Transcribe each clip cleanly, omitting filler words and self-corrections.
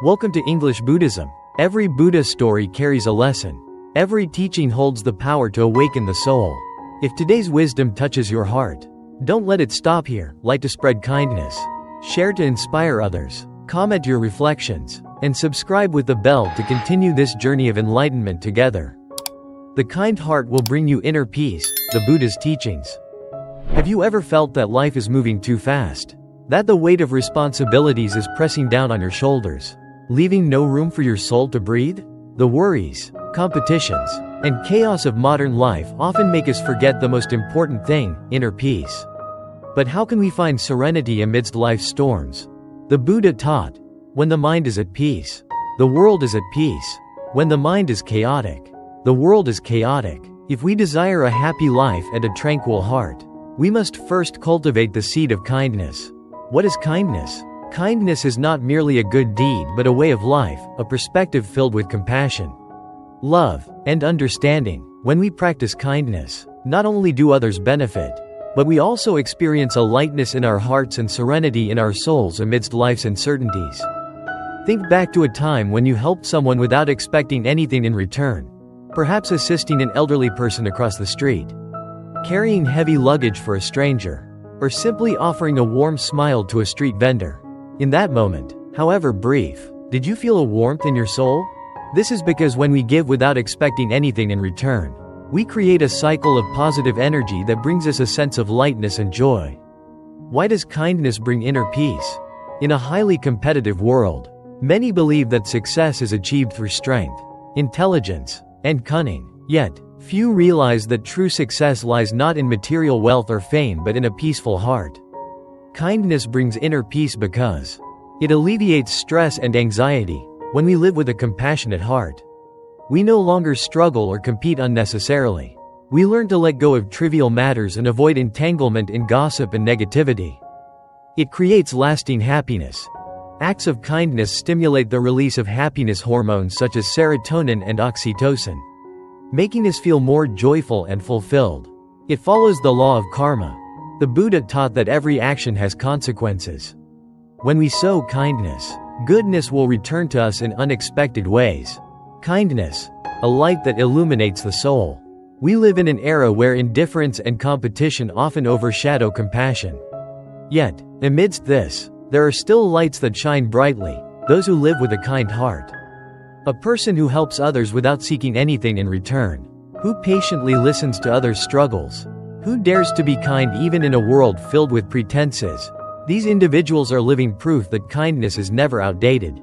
Welcome to English Buddhism. Every Buddha story carries a lesson. Every teaching holds the power to awaken the soul. If today's wisdom touches your heart, don't let it stop here. Like to spread kindness, share to inspire others, comment your reflections, and subscribe with the bell to continue this journey of enlightenment together. The kind heart will bring you inner peace, the Buddha's teachings. Have you ever felt that life is moving too fast? That the weight of responsibilities is pressing down on your shoulders, leaving no room for your soul to breathe? The worries, competitions, and chaos of modern life often make us forget the most important thing, inner peace. But how can we find serenity amidst life's storms? The Buddha taught, when the mind is at peace, the world is at peace. When the mind is chaotic, the world is chaotic. If we desire a happy life and a tranquil heart, we must first cultivate the seed of kindness. What is kindness? Kindness is not merely a good deed but a way of life, a perspective filled with compassion, love, and understanding. When we practice kindness, not only do others benefit, but we also experience a lightness in our hearts and serenity in our souls amidst life's uncertainties. Think back to a time when you helped someone without expecting anything in return, perhaps assisting an elderly person across the street, carrying heavy luggage for a stranger, or simply offering a warm smile to a street vendor. In that moment, however brief, did you feel a warmth in your soul? This is because when we give without expecting anything in return, we create a cycle of positive energy that brings us a sense of lightness and joy. Why does kindness bring inner peace? In a highly competitive world, many believe that success is achieved through strength, intelligence, and cunning. Yet, few realize that true success lies not in material wealth or fame but in a peaceful heart. Kindness brings inner peace because it alleviates stress and anxiety. When we live with a compassionate heart, we no longer struggle or compete unnecessarily. We learn to let go of trivial matters and avoid entanglement in gossip and negativity. It creates lasting happiness. Acts of kindness stimulate the release of happiness hormones such as serotonin and oxytocin, making us feel more joyful and fulfilled. It follows the law of karma. The Buddha taught that every action has consequences. When we sow kindness, goodness will return to us in unexpected ways. Kindness, a light that illuminates the soul. We live in an era where indifference and competition often overshadow compassion. Yet, amidst this, there are still lights that shine brightly, those who live with a kind heart. A person who helps others without seeking anything in return, who patiently listens to others' struggles, who dares to be kind even in a world filled with pretenses. These individuals are living proof that kindness is never outdated.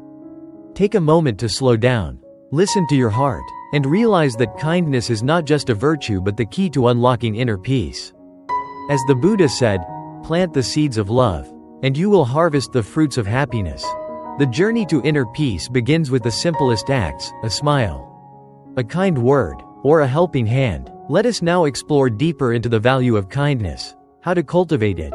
Take a moment to slow down, listen to your heart, and realize that kindness is not just a virtue but the key to unlocking inner peace. As the Buddha said, plant the seeds of love, and you will harvest the fruits of happiness. The journey to inner peace begins with the simplest acts, a smile, a kind word, or a helping hand. Let us now explore deeper into the value of kindness, how to cultivate it,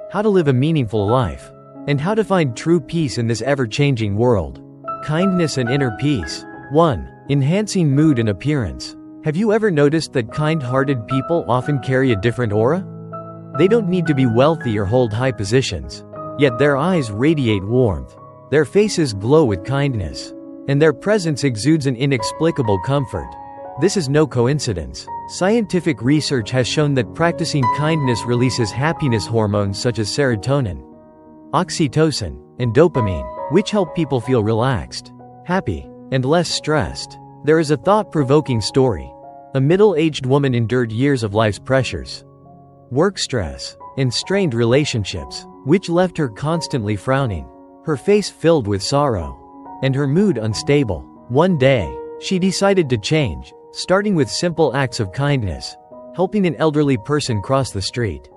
how to live a meaningful life, and how to find true peace in this ever-changing world. Kindness and inner peace. 1. Enhancing mood and appearance. Have you ever noticed that kind-hearted people often carry a different aura? They don't need to be wealthy or hold high positions, yet their eyes radiate warmth, their faces glow with kindness, and their presence exudes an inexplicable comfort. This is no coincidence. Scientific research has shown that practicing kindness releases happiness hormones such as serotonin, oxytocin, and dopamine, which help people feel relaxed, happy, and less stressed. There is a thought-provoking story. A middle-aged woman endured years of life's pressures, work stress, and strained relationships, which left her constantly frowning, her face filled with sorrow, and her mood unstable. One day, she decided to change, starting with simple acts of kindness, helping an elderly person cross the street,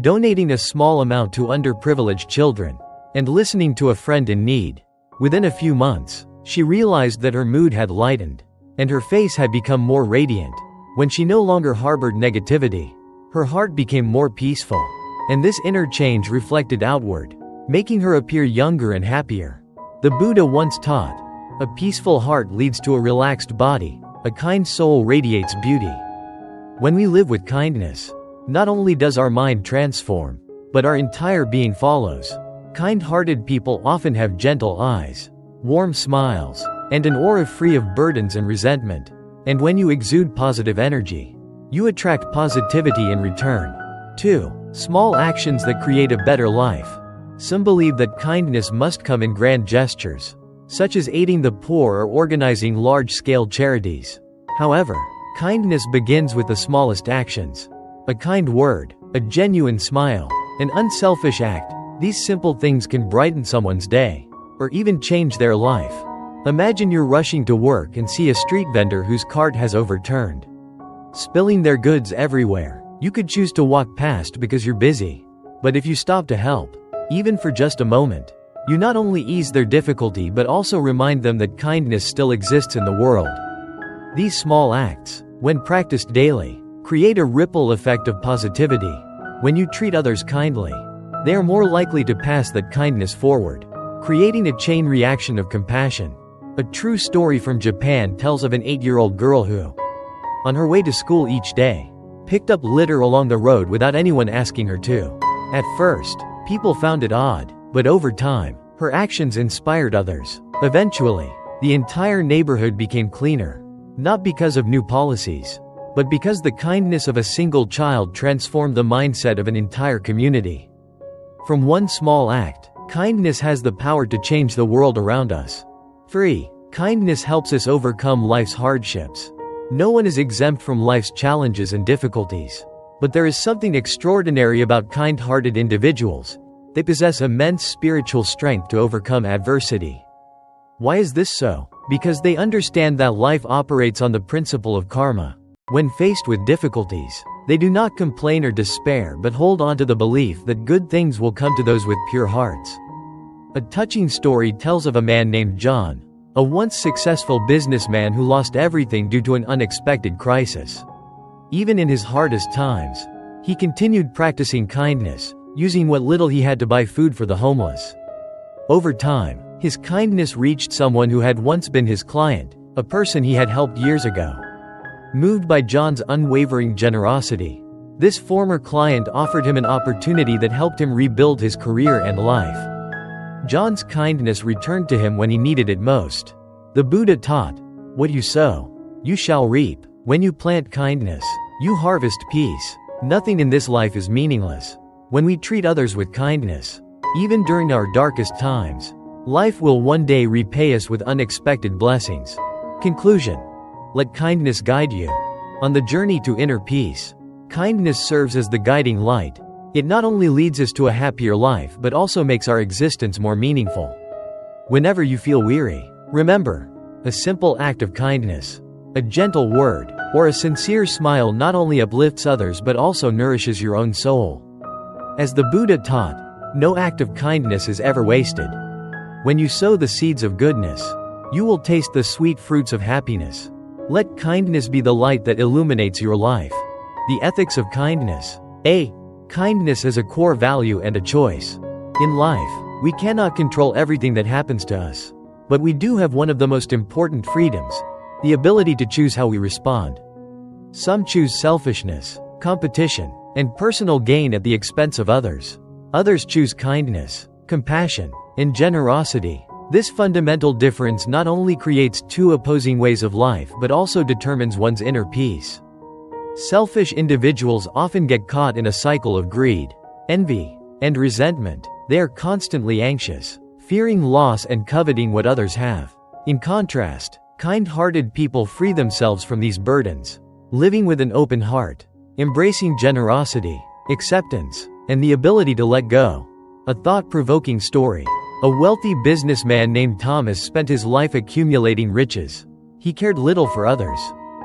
donating a small amount to underprivileged children, and listening to a friend in need. Within a few months, she realized that her mood had lightened, and her face had become more radiant. When she no longer harbored negativity, her heart became more peaceful, and this inner change reflected outward, making her appear younger and happier. The Buddha once taught, a peaceful heart leads to a relaxed body, a kind soul radiates beauty. When we live with kindness, not only does our mind transform, but our entire being follows. Kind-hearted people often have gentle eyes, warm smiles, and an aura free of burdens and resentment. And when you exude positive energy, you attract positivity in return. 2. Small actions that create a better life. Some believe that kindness must come in grand gestures, such as aiding the poor or organizing large-scale charities. However, kindness begins with the smallest actions. A kind word, a genuine smile, an unselfish act. These simple things can brighten someone's day, or even change their life. Imagine you're rushing to work and see a street vendor whose cart has overturned, spilling their goods everywhere. You could choose to walk past because you're busy. But if you stop to help, even for just a moment, you not only ease their difficulty but also remind them that kindness still exists in the world. These small acts, when practiced daily, create a ripple effect of positivity. When you treat others kindly, they are more likely to pass that kindness forward, creating a chain reaction of compassion. A true story from Japan tells of an 8-year-old girl who, on her way to school each day, picked up litter along the road without anyone asking her to. At first, people found it odd, but over time, her actions inspired others. Eventually, the entire neighborhood became cleaner, not because of new policies, but because the kindness of a single child transformed the mindset of an entire community. From one small act, kindness has the power to change the world around us. 3. Kindness helps us overcome life's hardships. No one is exempt from life's challenges and difficulties. But there is something extraordinary about kind-hearted individuals. They possess immense spiritual strength to overcome adversity. Why is this so? Because they understand that life operates on the principle of karma. When faced with difficulties, they do not complain or despair but hold on to the belief that good things will come to those with pure hearts. A touching story tells of a man named John, a once successful businessman who lost everything due to an unexpected crisis. Even in his hardest times, he continued practicing kindness, using what little he had to buy food for the homeless. Over time, his kindness reached someone who had once been his client, a person he had helped years ago. Moved by John's unwavering generosity, this former client offered him an opportunity that helped him rebuild his career and life. John's kindness returned to him when he needed it most. The Buddha taught, "What you sow, you shall reap." When you plant kindness, you harvest peace. Nothing in this life is meaningless. When we treat others with kindness, even during our darkest times, life will one day repay us with unexpected blessings. Conclusion. Let kindness guide you. On the journey to inner peace, kindness serves as the guiding light. It not only leads us to a happier life but also makes our existence more meaningful. Whenever you feel weary, remember, a simple act of kindness, a gentle word, or a sincere smile not only uplifts others but also nourishes your own soul. As the Buddha taught, no act of kindness is ever wasted. When you sow the seeds of goodness, you will taste the sweet fruits of happiness. Let kindness be the light that illuminates your life. The ethics of kindness. A. Kindness is a core value and a choice. In life, we cannot control everything that happens to us. But we do have one of the most important freedoms: the ability to choose how we respond. Some choose selfishness, competition, and personal gain at the expense of others. Others choose kindness, compassion, and generosity. This fundamental difference not only creates two opposing ways of life but also determines one's inner peace. Selfish individuals often get caught in a cycle of greed, envy, and resentment. They are constantly anxious, fearing loss and coveting what others have. In contrast, kind-hearted people free themselves from these burdens, living with an open heart, embracing generosity, acceptance, and the ability to let go. A thought-provoking story. A wealthy businessman named Thomas spent his life accumulating riches. He cared little for others,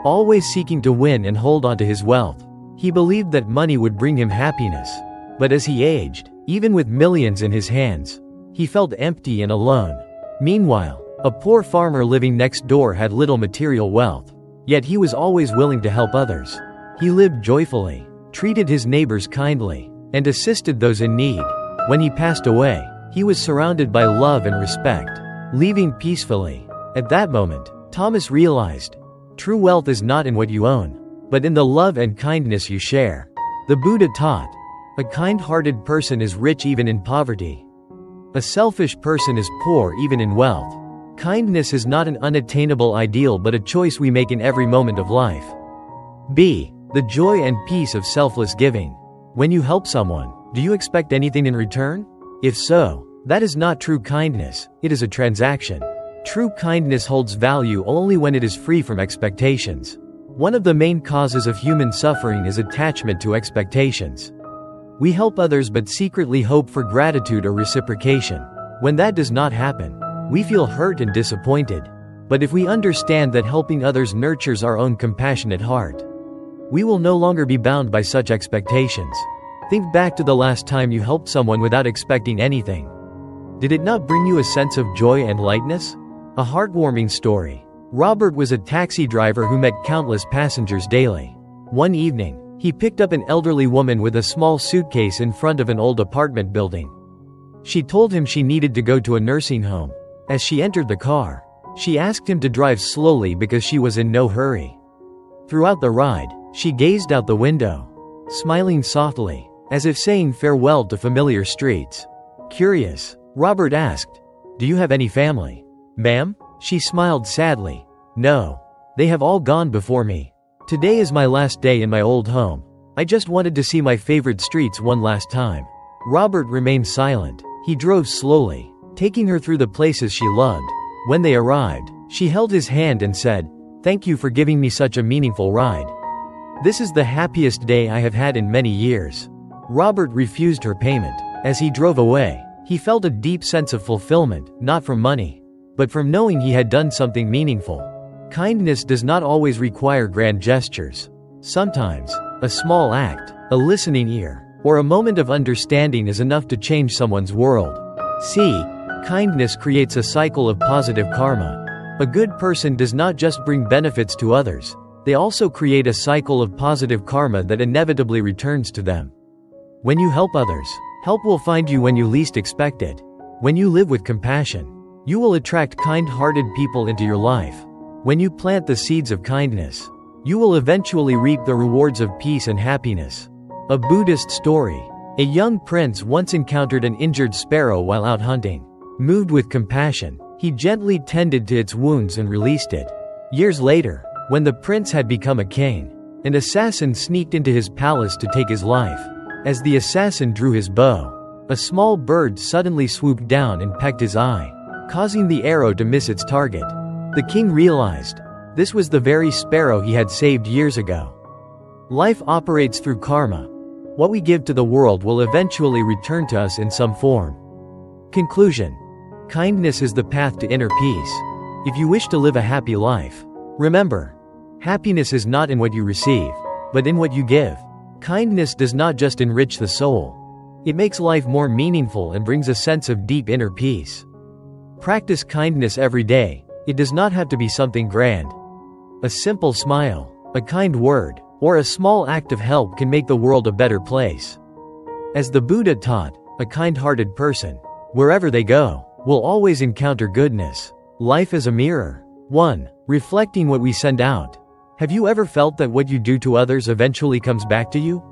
always seeking to win and hold on to his wealth. He believed that money would bring him happiness. But as he aged, even with millions in his hands, he felt empty and alone. Meanwhile, a poor farmer living next door had little material wealth. Yet he was always willing to help others. He lived joyfully, treated his neighbors kindly, and assisted those in need. When he passed away, he was surrounded by love and respect, leaving peacefully. At that moment, Thomas realized, true wealth is not in what you own, but in the love and kindness you share. The Buddha taught, a kind-hearted person is rich even in poverty. A selfish person is poor even in wealth. Kindness is not an unattainable ideal but a choice we make in every moment of life. B. The joy and peace of selfless giving. When you help someone, do you expect anything in return? If so, that is not true kindness, it is a transaction. True kindness holds value only when it is free from expectations. One of the main causes of human suffering is attachment to expectations. We help others but secretly hope for gratitude or reciprocation. When that does not happen, we feel hurt and disappointed. But if we understand that helping others nurtures our own compassionate heart, we will no longer be bound by such expectations. Think back to the last time you helped someone without expecting anything. Did it not bring you a sense of joy and lightness? A heartwarming story. Robert was a taxi driver who met countless passengers daily. One evening, he picked up an elderly woman with a small suitcase in front of an old apartment building. She told him she needed to go to a nursing home. As she entered the car, she asked him to drive slowly because she was in no hurry. Throughout the ride, she gazed out the window, smiling softly, as if saying farewell to familiar streets. Curious, Robert asked, "Do you have any family?" "Ma'am?" She smiled sadly. "No. They have all gone before me. Today is my last day in my old home. I just wanted to see my favorite streets one last time." Robert remained silent. He drove slowly, taking her through the places she loved. When they arrived, she held his hand and said, "Thank you for giving me such a meaningful ride. This is the happiest day I have had in many years." Robert refused her payment. As he drove away, he felt a deep sense of fulfillment, not from money, but from knowing he had done something meaningful. Kindness does not always require grand gestures. Sometimes, a small act, a listening ear, or a moment of understanding is enough to change someone's world. C. Kindness creates a cycle of positive karma. A good person does not just bring benefits to others, they also create a cycle of positive karma that inevitably returns to them. When you help others, help will find you when you least expect it. When you live with compassion, you will attract kind-hearted people into your life. When you plant the seeds of kindness, you will eventually reap the rewards of peace and happiness. A Buddhist story. A young prince once encountered an injured sparrow while out hunting. Moved with compassion, he gently tended to its wounds and released it. Years later, when the prince had become a king, an assassin sneaked into his palace to take his life. As the assassin drew his bow, a small bird suddenly swooped down and pecked his eye, causing the arrow to miss its target. The king realized this was the very sparrow he had saved years ago. Life operates through karma. What we give to the world will eventually return to us in some form. Conclusion. Kindness is the path to inner peace. If you wish to live a happy life, remember, happiness is not in what you receive, but in what you give. Kindness does not just enrich the soul. It makes life more meaningful and brings a sense of deep inner peace. Practice kindness every day. It does not have to be something grand. A simple smile, a kind word, or a small act of help can make the world a better place. As the Buddha taught, a kind-hearted person, wherever they go, will always encounter goodness. Life is a mirror. 1. Reflecting what we send out. Have you ever felt that what you do to others eventually comes back to you?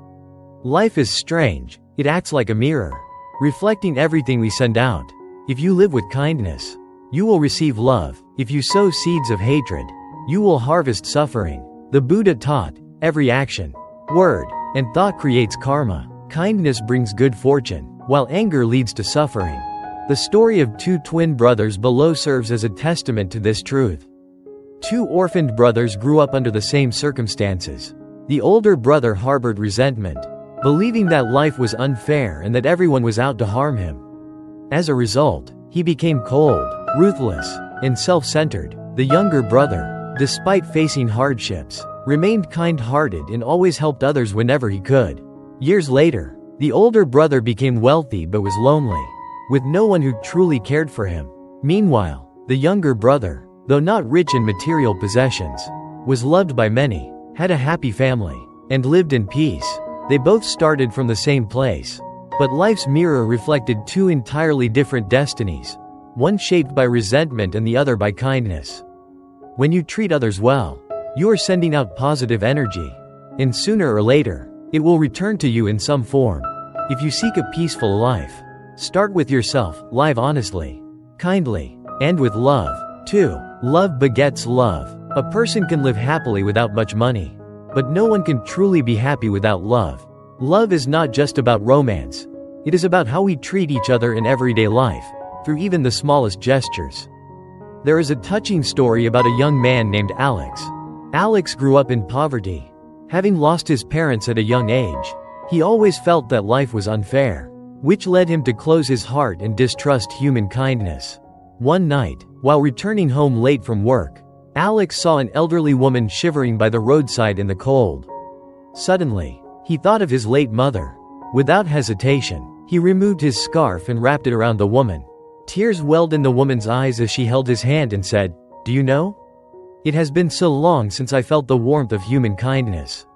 Life is strange. It acts like a mirror, reflecting everything we send out. If you live with kindness, you will receive love. If you sow seeds of hatred, you will harvest suffering. The Buddha taught, every action, word, and thought creates karma. Kindness brings good fortune, while anger leads to suffering. The story of two twin brothers below serves as a testament to this truth. Two orphaned brothers grew up under the same circumstances. The older brother harbored resentment, believing that life was unfair and that everyone was out to harm him. As a result, he became cold, ruthless, and self-centered. The younger brother, despite facing hardships, remained kind-hearted and always helped others whenever he could. Years later, the older brother became wealthy but was lonely, with no one who truly cared for him. Meanwhile, the younger brother, though not rich in material possessions, was loved by many, had a happy family, and lived in peace. They both started from the same place, but life's mirror reflected two entirely different destinies, one shaped by resentment and the other by kindness. When you treat others well, you are sending out positive energy, and sooner or later, it will return to you in some form. If you seek a peaceful life, start with yourself, live honestly, kindly, and with love. 2. Love begets love. A person can live happily without much money. But no one can truly be happy without love. Love is not just about romance. It is about how we treat each other in everyday life, through even the smallest gestures. There is a touching story about a young man named Alex. Alex grew up in poverty. Having lost his parents at a young age, he always felt that life was unfair, which led him to close his heart and distrust human kindness. One night, while returning home late from work, Alex saw an elderly woman shivering by the roadside in the cold. Suddenly, he thought of his late mother. Without hesitation, he removed his scarf and wrapped it around the woman. Tears welled in the woman's eyes as she held his hand and said, "Do you know? It has been so long since I felt the warmth of human kindness."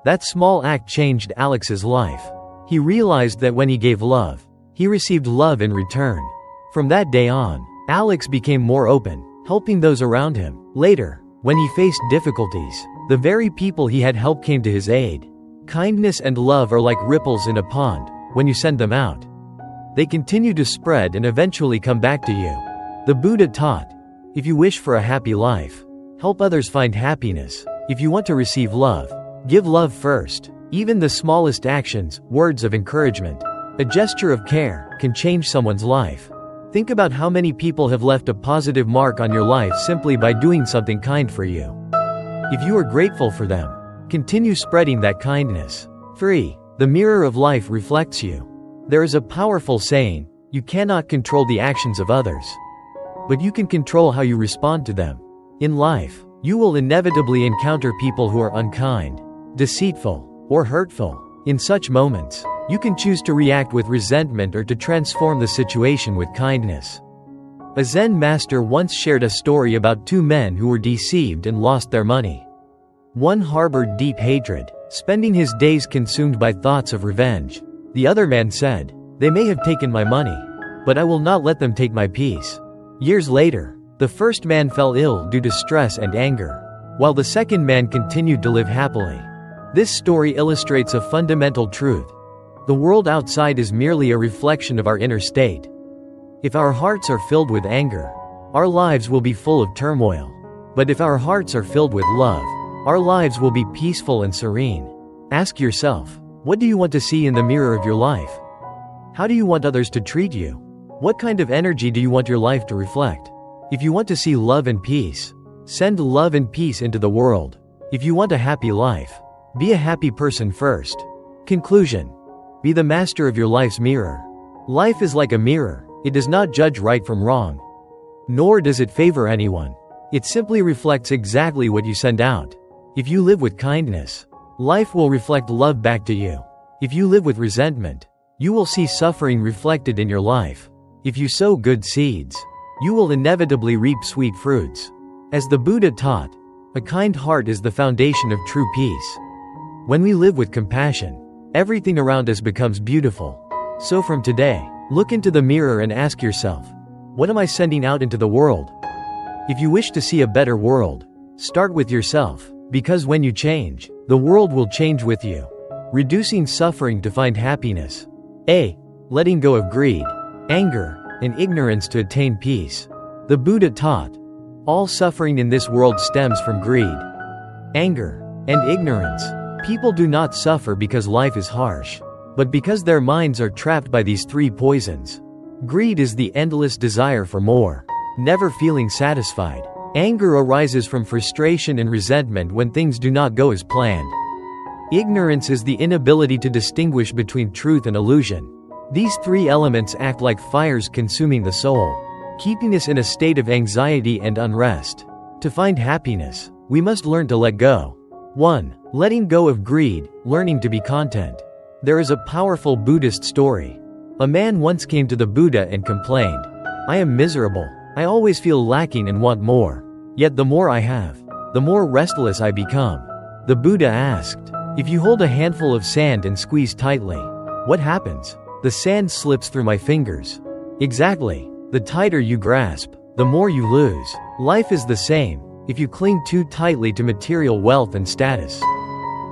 That small act changed Alex's life. He realized that when he gave love, he received love in return. From that day on, Alex became more open, helping those around him. Later, when he faced difficulties, the very people he had helped came to his aid. Kindness and love are like ripples in a pond. When you send them out, they continue to spread and eventually come back to you. The Buddha taught, if you wish for a happy life, help others find happiness. If you want to receive love, give love first. Even the smallest actions, words of encouragement, a gesture of care, can change someone's life. Think about how many people have left a positive mark on your life simply by doing something kind for you. If you are grateful for them, continue spreading that kindness. 3. The mirror of life reflects you. There is a powerful saying, you cannot control the actions of others, but you can control how you respond to them. In life, you will inevitably encounter people who are unkind, deceitful, or hurtful. In such moments, you can choose to react with resentment or to transform the situation with kindness. A Zen master once shared a story about two men who were deceived and lost their money. One harbored deep hatred, spending his days consumed by thoughts of revenge. The other man said, "They may have taken my money, but I will not let them take my peace." Years later, the first man fell ill due to stress and anger, while the second man continued to live happily. This story illustrates a fundamental truth. The world outside is merely a reflection of our inner state. If our hearts are filled with anger, our lives will be full of turmoil. But if our hearts are filled with love, our lives will be peaceful and serene. Ask yourself, what do you want to see in the mirror of your life? How do you want others to treat you? What kind of energy do you want your life to reflect? If you want to see love and peace, send love and peace into the world. If you want a happy life, be a happy person first. Conclusion. Be the master of your life's mirror. Life is like a mirror. It does not judge right from wrong, nor does it favor anyone. It simply reflects exactly what you send out. If you live with kindness, life will reflect love back to you. If you live with resentment, you will see suffering reflected in your life. If you sow good seeds, you will inevitably reap sweet fruits. As the Buddha taught, a kind heart is the foundation of true peace. When we live with compassion, everything around us becomes beautiful. So from today, look into the mirror and ask yourself, what am I sending out into the world? If you wish to see a better world, start with yourself, because when you change, the world will change with you. Reducing suffering to find happiness. A. Letting go of greed, anger, and ignorance to attain peace. The Buddha taught, all suffering in this world stems from greed, anger, and ignorance. People do not suffer because life is harsh, but because their minds are trapped by these three poisons. Greed is the endless desire for more, never feeling satisfied. Anger arises from frustration and resentment when things do not go as planned. Ignorance is the inability to distinguish between truth and illusion. These three elements act like fires consuming the soul, keeping us in a state of anxiety and unrest. To find happiness, we must learn to let go. 1. Letting go of greed, learning to be content. There is a powerful Buddhist story. A man once came to the Buddha and complained, "I am miserable. I always feel lacking and want more. Yet the more I have, the more restless I become." The Buddha asked, "If you hold a handful of sand and squeeze tightly, what happens?" "The sand slips through my fingers." Exactly. The tighter you grasp, the more you lose. Life is the same. If you cling too tightly to material wealth and status,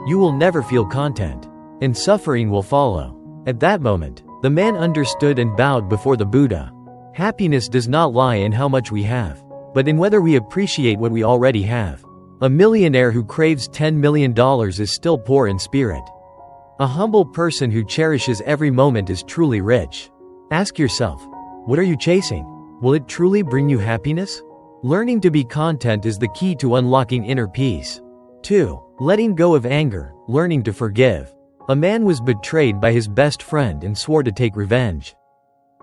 you will never feel content, and suffering will follow. At that moment, the man understood and bowed before the Buddha. Happiness does not lie in how much we have. but in whether we appreciate what we already have. A millionaire who craves $10 million is still poor in spirit. A humble person who cherishes every moment is truly rich. Ask yourself, what are you chasing? Will it truly bring you happiness? Learning to be content is the key to unlocking inner peace. 2. Letting go of anger, learning to forgive. A man was betrayed by his best friend and swore to take revenge.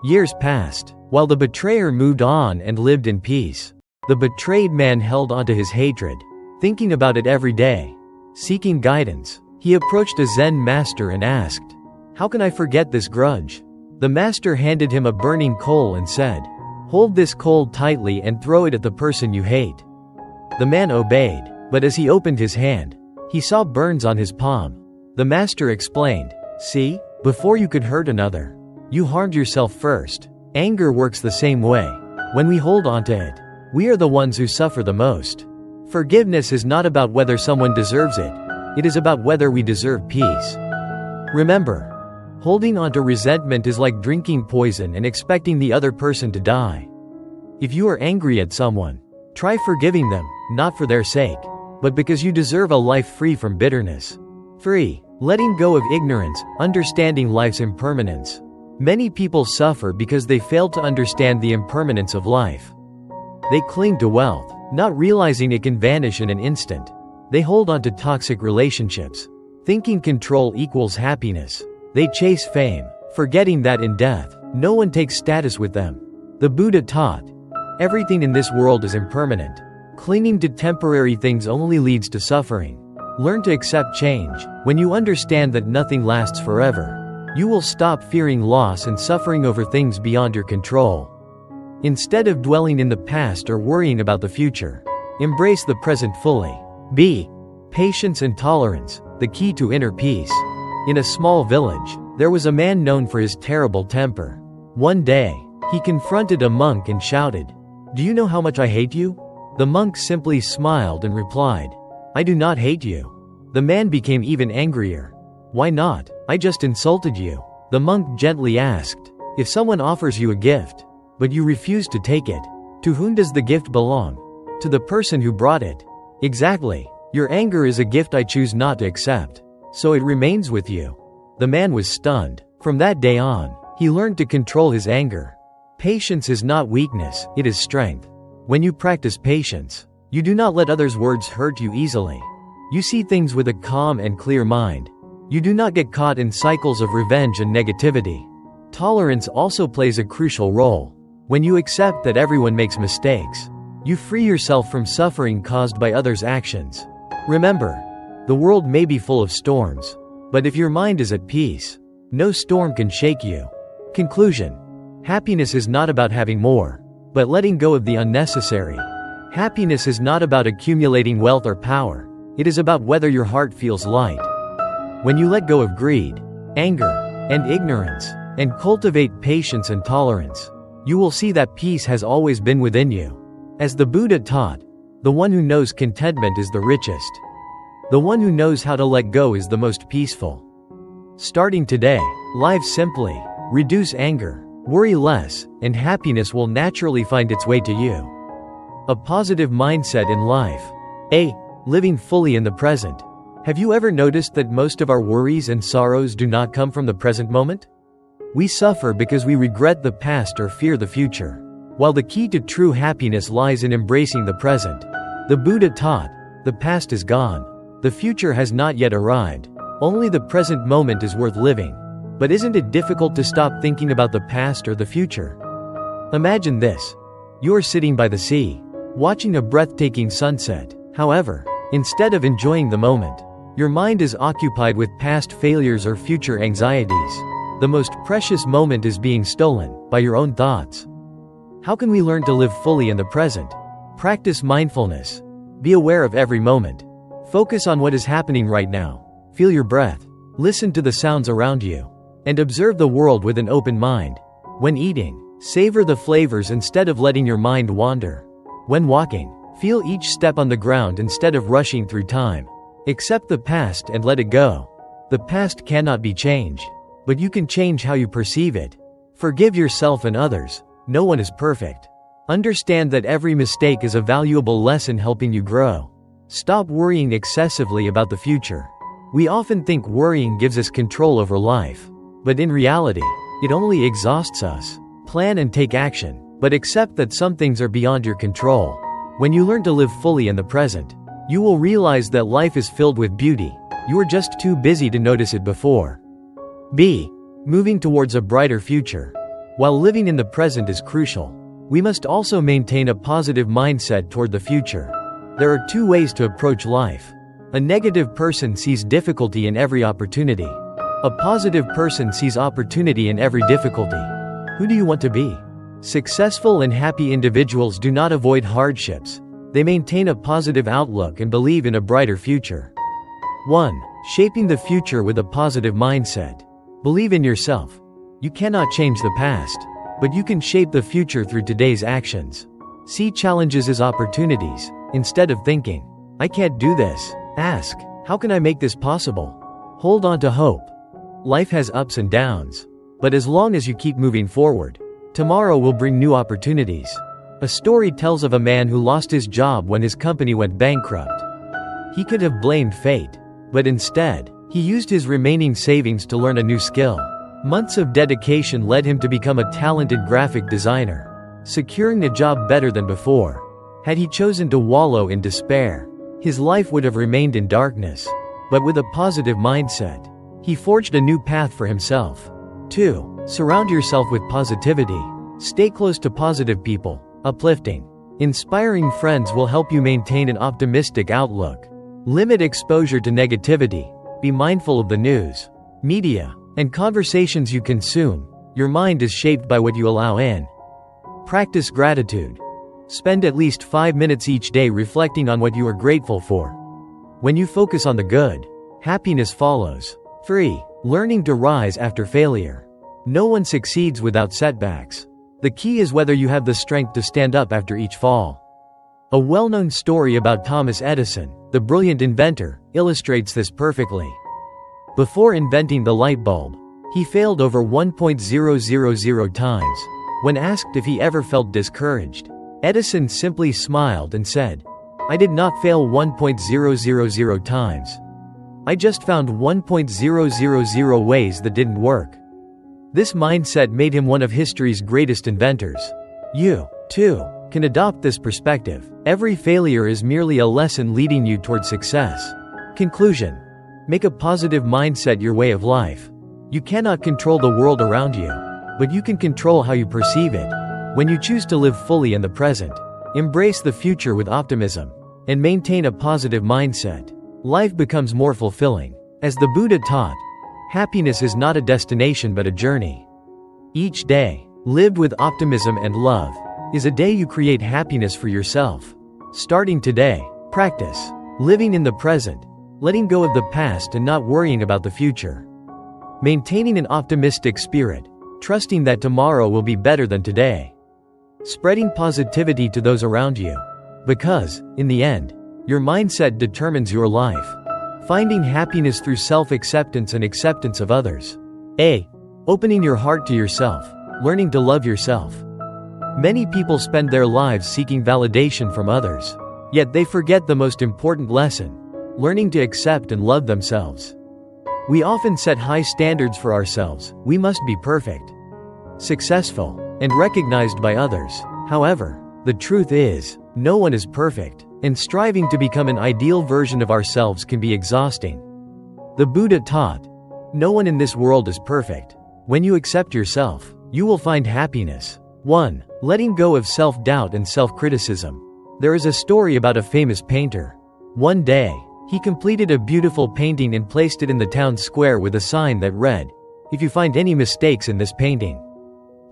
Years passed, while the betrayer moved on and lived in peace. The betrayed man held onto his hatred, thinking about it every day. Seeking guidance, he approached a Zen master and asked, "How can I forget this grudge?" The master handed him a burning coal and said, "Hold this coal tightly and throw it at the person you hate." The man obeyed, but as he opened his hand, he saw burns on his palm. The master explained, "See, before you could hurt another, you harmed yourself first." Anger works the same way. When we hold onto it, we are the ones who suffer the most. Forgiveness is not about whether someone deserves it. It is about whether we deserve peace. Remember, holding onto resentment is like drinking poison and expecting the other person to die. If you are angry at someone, try forgiving them, not for their sake, but because you deserve a life free from bitterness. 3. Letting go of ignorance, understanding life's impermanence. Many people suffer because they fail to understand the impermanence of life. They cling to wealth, not realizing it can vanish in an instant. They hold on to toxic relationships, thinking control equals happiness. They chase fame, forgetting that in death, no one takes status with them. The Buddha taught, everything in this world is impermanent. Clinging to temporary things only leads to suffering. Learn to accept change. When you understand that nothing lasts forever, you will stop fearing loss and suffering over things beyond your control. Instead of dwelling in the past or worrying about the future, embrace the present fully. B. Patience and tolerance, the key to inner peace. In a small village, there was a man known for his terrible temper. One day, he confronted a monk and shouted, "Do you know how much I hate you?" The monk simply smiled and replied, "I do not hate you." The man became even angrier. "Why not? I just insulted you." The monk gently asked, "If someone offers you a gift, but you refuse to take it, to whom does the gift belong?" "To the person who brought it." "Exactly. Your anger is a gift I choose not to accept, so it remains with you." The man was stunned. From that day on, he learned to control his anger. Patience is not weakness, it is strength. When you practice patience, you do not let others' words hurt you easily. You see things with a calm and clear mind. You do not get caught in cycles of revenge and negativity. Tolerance also plays a crucial role. When you accept that everyone makes mistakes, you free yourself from suffering caused by others' actions. Remember, the world may be full of storms, but if your mind is at peace, no storm can shake you. Conclusion: happiness is not about having more, but letting go of the unnecessary. Happiness is not about accumulating wealth or power. It is about whether your heart feels light. When you let go of greed, anger, and ignorance, and cultivate patience and tolerance, you will see that peace has always been within you. As the Buddha taught, the one who knows contentment is the richest. The one who knows how to let go is the most peaceful. Starting today, live simply, reduce anger, worry less, and happiness will naturally find its way to you. A positive mindset in life. A. Living fully in the present. Have you ever noticed that most of our worries and sorrows do not come from the present moment? We suffer because we regret the past or fear the future, while the key to true happiness lies in embracing the present. The Buddha taught, the past is gone. The future has not yet arrived. Only the present moment is worth living. But isn't it difficult to stop thinking about the past or the future? Imagine this. You're sitting by the sea, watching a breathtaking sunset. However, instead of enjoying the moment, your mind is occupied with past failures or future anxieties. The most precious moment is being stolen by your own thoughts. How can we learn to live fully in the present? Practice mindfulness. Be aware of every moment. Focus on what is happening right now. Feel your breath. Listen to the sounds around you. And observe the world with an open mind. When eating, savor the flavors instead of letting your mind wander. When walking, feel each step on the ground instead of rushing through time. Accept the past and let it go. The past cannot be changed, but you can change how you perceive it. Forgive yourself and others. No one is perfect. Understand that every mistake is a valuable lesson helping you grow. Stop worrying excessively about the future. We often think worrying gives us control over life. But in reality, it only exhausts us. Plan and take action, but accept that some things are beyond your control. When you learn to live fully in the present, you will realize that life is filled with beauty. You were just too busy to notice it before. B. Moving towards a brighter future. While living in the present is crucial, we must also maintain a positive mindset toward the future. There are two ways to approach life. A negative person sees difficulty in every opportunity. A positive person sees opportunity in every difficulty. Who do you want to be? Successful and happy individuals do not avoid hardships. They maintain a positive outlook and believe in a brighter future. 1. Shaping the future with a positive mindset. Believe in yourself. You cannot change the past, but you can shape the future through today's actions. See challenges as opportunities. Instead of thinking, "I can't do this," ask, "How can I make this possible?" Hold on to hope. Life has ups and downs. But as long as you keep moving forward, tomorrow will bring new opportunities. A story tells of a man who lost his job when his company went bankrupt. He could have blamed fate, but instead, he used his remaining savings to learn a new skill. Months of dedication led him to become a talented graphic designer, securing a job better than before. Had he chosen to wallow in despair, his life would have remained in darkness. But with a positive mindset, he forged a new path for himself. 2. Surround yourself with positivity. Stay close to positive people. Uplifting, inspiring friends will help you maintain an optimistic outlook. Limit exposure to negativity. Be mindful of the news, media, and conversations you consume. Your mind is shaped by what you allow in. Practice gratitude. Spend at least 5 minutes each day reflecting on what you are grateful for. When you focus on the good, happiness follows. 3. Learning to rise after failure. No one succeeds without setbacks. The key is whether you have the strength to stand up after each fall. A well-known story about Thomas Edison, the brilliant inventor, illustrates this perfectly. Before inventing the light bulb, he failed over 1,000 times. When asked if he ever felt discouraged, Edison simply smiled and said, "I did not fail 1,000 times. I just found 1,000 ways that didn't work." This mindset made him one of history's greatest inventors. You, too, can adopt this perspective. Every failure is merely a lesson leading you toward success. Conclusion. Make a positive mindset your way of life. You cannot control the world around you, but you can control how you perceive it. When you choose to live fully in the present, embrace the future with optimism, and maintain a positive mindset, life becomes more fulfilling. As the Buddha taught, happiness is not a destination but a journey. Each day, lived with optimism and love, is a day you create happiness for yourself. Starting today, practice living in the present, letting go of the past and not worrying about the future. Maintaining an optimistic spirit, trusting that tomorrow will be better than today. Spreading positivity to those around you. Because, in the end, your mindset determines your life. Finding happiness through self-acceptance and acceptance of others. A. Opening your heart to yourself, learning to love yourself. Many people spend their lives seeking validation from others. Yet they forget the most important lesson, learning to accept and love themselves. We often set high standards for ourselves. We must be perfect, successful, and recognized by others. However, the truth is, no one is perfect, and striving to become an ideal version of ourselves can be exhausting. The Buddha taught, no one in this world is perfect. When you accept yourself, you will find happiness. 1. Letting go of self-doubt and self-criticism. There is a story about a famous painter. One day, he completed a beautiful painting and placed it in the town square with a sign that read, "If you find any mistakes in this painting,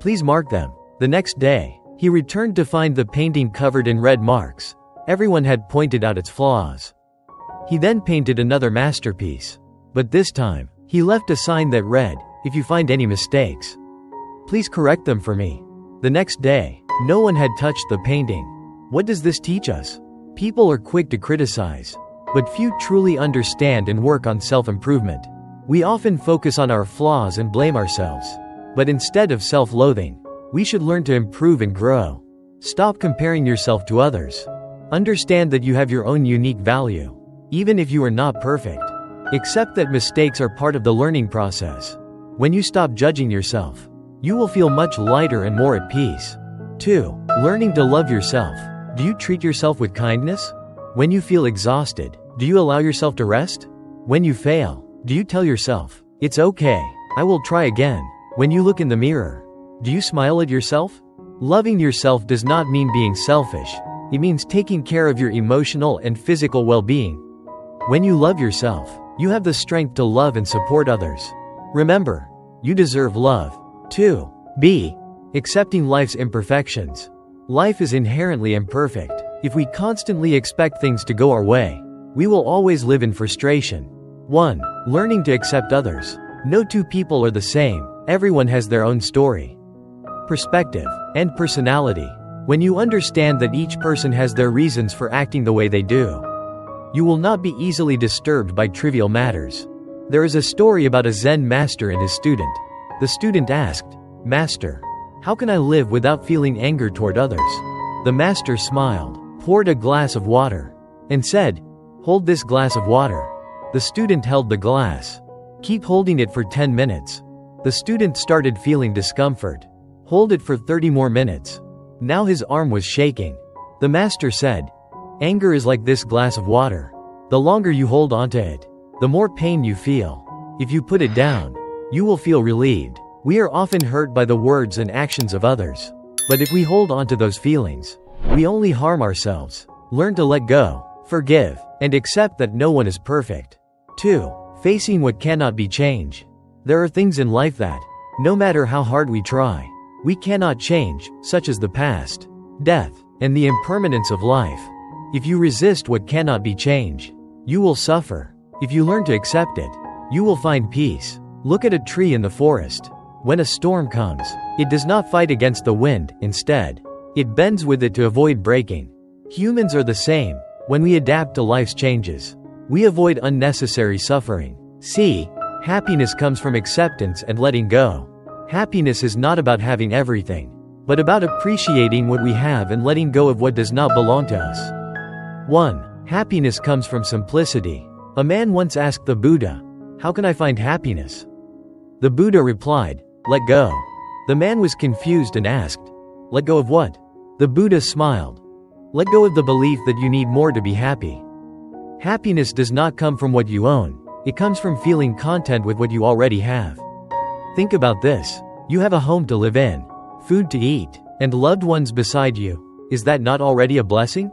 please mark them." The next day, he returned to find the painting covered in red marks. Everyone had pointed out its flaws. He then painted another masterpiece. But this time, he left a sign that read, "If you find any mistakes, please correct them for me." The next day, no one had touched the painting. What does this teach us? People are quick to criticize, but few truly understand and work on self-improvement. We often focus on our flaws and blame ourselves. But instead of self-loathing, we should learn to improve and grow. Stop comparing yourself to others. Understand that you have your own unique value. Even if you are not perfect, accept that mistakes are part of the learning process. When you stop judging yourself, you will feel much lighter and more at peace. 2. Learning to love yourself. Do you treat yourself with kindness? When you feel exhausted, do you allow yourself to rest? When you fail, do you tell yourself, "It's okay, I will try again"? When you look in the mirror, do you smile at yourself? Loving yourself does not mean being selfish. It means taking care of your emotional and physical well-being. When you love yourself, you have the strength to love and support others. Remember, you deserve love. 2. B. Accepting life's imperfections. Life is inherently imperfect. If we constantly expect things to go our way, we will always live in frustration. 1. Learning to accept others. No two people are the same. Everyone has their own story, perspective, and personality. When you understand that each person has their reasons for acting the way they do, you will not be easily disturbed by trivial matters. There is a story about a Zen master and his student. The student asked, "Master, how can I live without feeling anger toward others?" The master smiled, poured a glass of water, and said, "Hold this glass of water." The student held the glass. "Keep holding it for 10 minutes. The student started feeling discomfort. "Hold it for 30 more minutes." Now his arm was shaking. The master said, "Anger is like this glass of water. The longer you hold onto it, the more pain you feel. If you put it down, you will feel relieved." We are often hurt by the words and actions of others. But if we hold onto those feelings, we only harm ourselves. Learn to let go, forgive, and accept that no one is perfect. 2. Facing what cannot be changed. There are things in life that, no matter how hard we try, we cannot change, such as the past, death, and the impermanence of life. If you resist what cannot be changed, you will suffer. If you learn to accept it, you will find peace. Look at a tree in the forest. When a storm comes, it does not fight against the wind. Instead, it bends with it to avoid breaking. Humans are the same. When we adapt to life's changes, we avoid unnecessary suffering. C. Happiness comes from acceptance and letting go. Happiness is not about having everything, but about appreciating what we have and letting go of what does not belong to us. 1. Happiness comes from simplicity. A man once asked the Buddha, "How can I find happiness?" The Buddha replied, "Let go." The man was confused and asked, "Let go of what?" The Buddha smiled. "Let go of the belief that you need more to be happy." Happiness does not come from what you own. It comes from feeling content with what you already have. Think about this. You have a home to live in, food to eat, and loved ones beside you. Is that not already a blessing?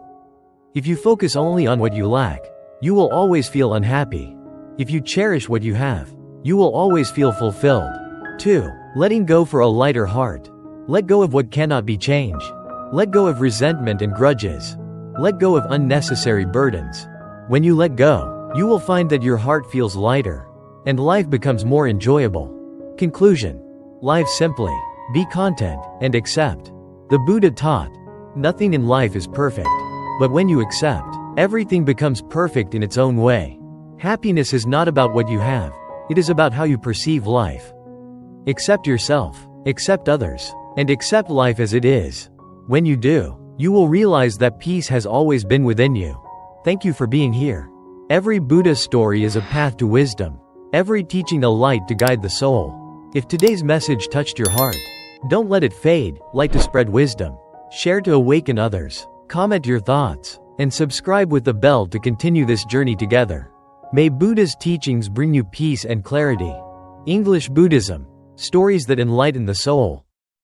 If you focus only on what you lack, you will always feel unhappy. If you cherish what you have, you will always feel fulfilled. 2. Letting go for a lighter heart. Let go of what cannot be changed. Let go of resentment and grudges. Let go of unnecessary burdens. When you let go, you will find that your heart feels lighter, and life becomes more enjoyable. Conclusion. Live simply, be content, and accept. The Buddha taught, nothing in life is perfect. But when you accept, everything becomes perfect in its own way. Happiness is not about what you have. It is about how you perceive life. Accept yourself, accept others, and accept life as it is. When you do, you will realize that peace has always been within you. Thank you for being here. Every Buddha story is a path to wisdom. Every teaching a light to guide the soul. If today's message touched your heart, don't let it fade. Light to spread wisdom. Share to awaken others. Comment your thoughts, and subscribe with the bell to continue this journey together. May Buddha's teachings bring you peace and clarity. English Buddhism. Stories that enlighten the soul.